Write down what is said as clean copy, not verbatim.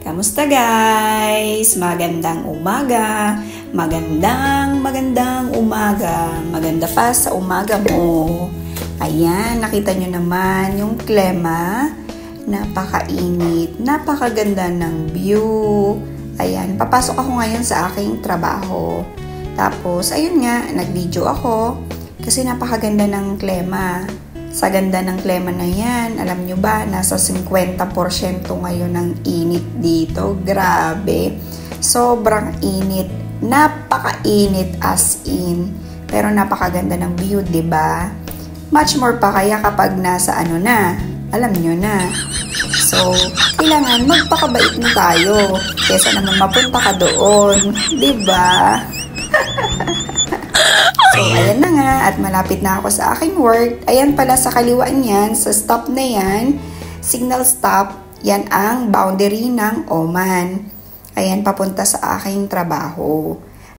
Kamusta guys? Magandang umaga. Magandang umaga. Maganda pa sa umaga mo. Ayan, nakita nyo naman yung klema. Napakainit. Napakaganda ng view. Ayan, papasok ako ngayon sa aking trabaho. Tapos, ayun nga, nag-video ako. Kasi napakaganda ng klema. Sa ganda ng klema na yan, alam nyo ba, nasa 50% ngayon ng init dito. Grabe. Sobrang init. Napakainit as in. Pero napakaganda ng view, 'di ba? Much more pa kaya kapag nasa ano na, alam nyo na. So, kailangan magpakabait na tayo. Kesa naman mapunta ka doon. 'Di ba? So, ayan na nga, at malapit na ako sa aking work. Ayan pala sa kaliwa niyan, sa stop na yan, signal stop, yan ang boundary ng Oman. Ayan, papunta sa aking trabaho.